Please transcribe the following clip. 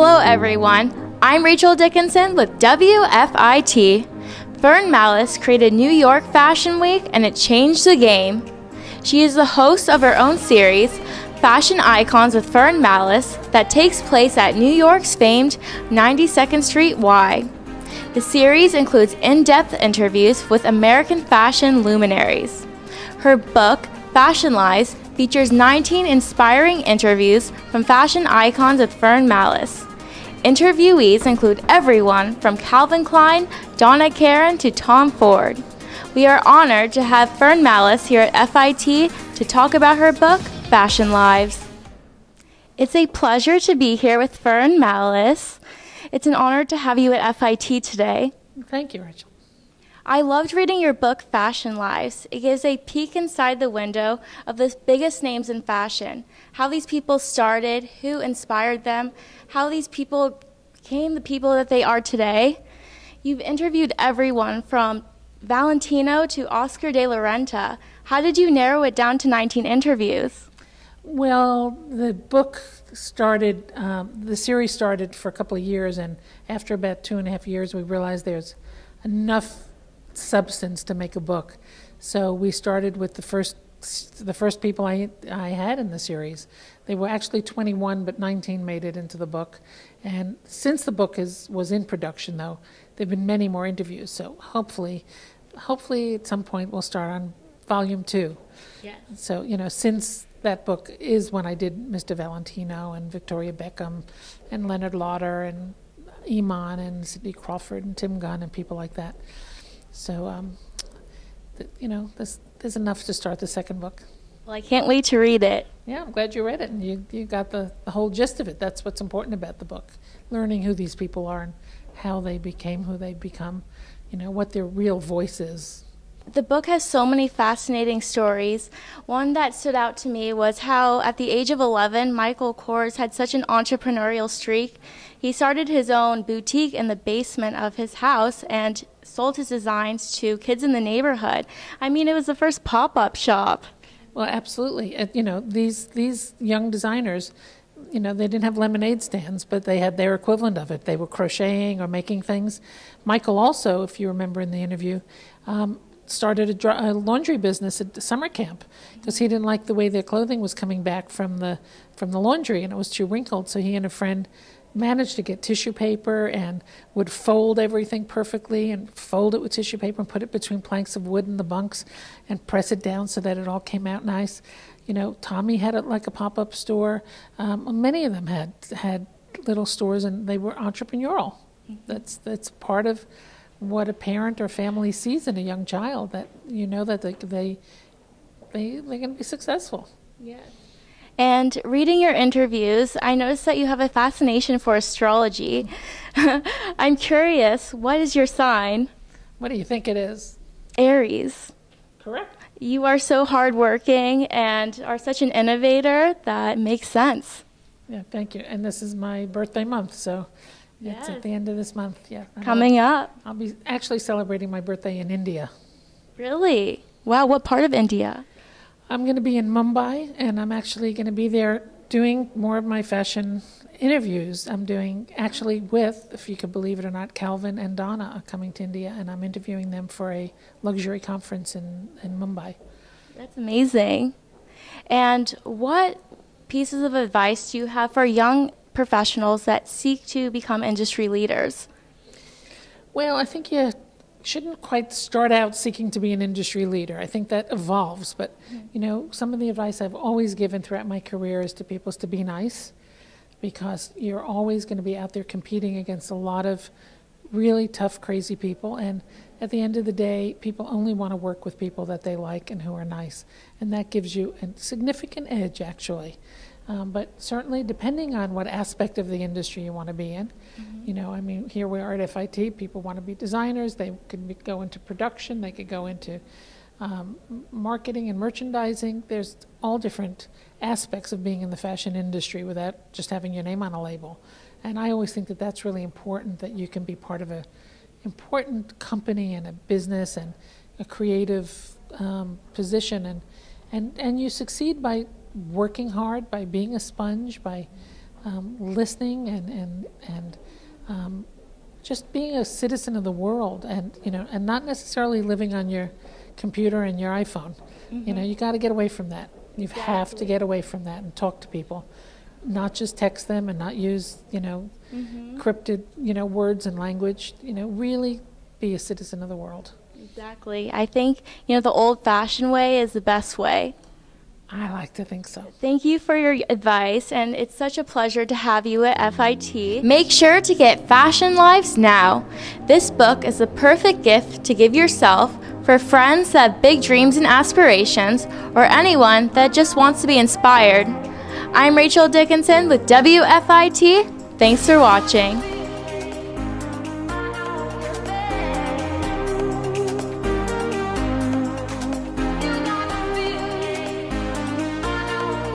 Hello everyone, I'm Rachel Dickinson with WFIT. Fern Mallis created New York Fashion Week and it changed the game. She is the host of her own series, Fashion Icons with Fern Mallis, that takes place at New York's famed 92nd Street Y. The series includes in-depth interviews with American fashion luminaries. Her book, Fashion Lives, features 19 inspiring interviews from fashion icons with Fern Mallis. Interviewees include everyone from Calvin Klein, Donna Karan to Tom Ford. We are honored to have Fern Mallis here at FIT to talk about her book, Fashion Lives. It's a pleasure to be here with Fern Mallis. It's an honor to have you at FIT today. Thank you, Rachel. I loved reading your book, Fashion Lives. It gives a peek inside the window of the biggest names in fashion, how these people started, who inspired them, how these people became the people that they are today. You've interviewed everyone from Valentino to Oscar de la Renta. How did you narrow it down to 19 interviews? Well, the book started, the series started for a couple of years, and after about 2.5 years, we realized there's enough substance to make a book. So we started with the first people I had in the series. They were actually 21, but 19 made it into the book. And since the book was in production, though, there have been many more interviews. So hopefully at some point we'll start on volume 2. Yes. So, you know, since that book is when I did Mr. Valentino and Victoria Beckham and Leonard Lauder and Iman and Sidney Crawford and Tim Gunn and people like that. So, you know, there's enough to start the second book. Well, I can't wait to read it. Yeah, I'm glad you read it, and you got the whole gist of it. That's what's important about the book, learning who these people are and how they became who they become, you know, what their real voice is. The book has so many fascinating stories. One that stood out to me was how at the age of 11, Michael Kors had such an entrepreneurial streak. He started his own boutique in the basement of his house and sold his designs to kids in the neighborhood. I mean, it was the first pop-up shop. Well, absolutely. You know, these young designers, you know, they didn't have lemonade stands, but they had their equivalent of it. They were crocheting or making things. Michael also, if you remember in the interview, started a laundry business at the summer camp because he didn't like the way their clothing was coming back from the laundry, and it was too wrinkled. So he and a friend managed to get tissue paper and would fold everything perfectly and fold it with tissue paper and put it between planks of wood in the bunks and press it down so that it all came out nice. You know, Tommy had it like a pop-up store. Many of them had little stores, and they were entrepreneurial. That's part of what a parent or family sees in a young child, that you know that they're going to be successful. Yes. And reading your interviews, I noticed that you have a fascination for astrology. I'm curious, what is your sign? What do you think it is? Aries. Correct. You are so hardworking and are such an innovator that makes sense. Yeah, thank you. And this is my birthday month, so it's at the end of this month. Yeah. Coming up. I'll be actually celebrating my birthday in India. Really? Wow, what part of India? I'm going to be in Mumbai, and I'm actually going to be there doing more of my fashion interviews. I'm doing actually with, if you could believe it or not, Calvin and Donna are coming to India, and I'm interviewing them for a luxury conference in Mumbai. That's amazing. And what pieces of advice do you have for young professionals that seek to become industry leaders? Well, I think you shouldn't quite start out seeking to be an industry leader. I think that evolves, but you know, some of the advice I've always given throughout my career is to people is to be nice, because you're always going to be out there competing against a lot of really tough, crazy people, and at the end of the day, people only want to work with people that they like and who are nice, and that gives you a significant edge, actually. But certainly, depending on what aspect of the industry you want to be in, you know, I mean, here we are at FIT, people want to be designers, they could go into production, they could go into marketing and merchandising. There's all different aspects of being in the fashion industry without just having your name on a label. And I always think that that's really important, that you can be part of an important company and a business and a creative position, and you succeed by working hard, by being a sponge, by listening and just being a citizen of the world, and and not necessarily living on your computer and your iPhone. You got to get away from that. You have to get away from that and talk to people, not just text them and not use cryptid words and language. Really be a citizen of the world. Exactly. I think the old-fashioned way is the best way. I like to think so. Thank you for your advice, and it's such a pleasure to have you at FIT. Make sure to get Fashion Lives now. This book is the perfect gift to give yourself, for friends that have big dreams and aspirations, or anyone that just wants to be inspired. I'm Rachel Dickinson with WFIT. Thanks for watching.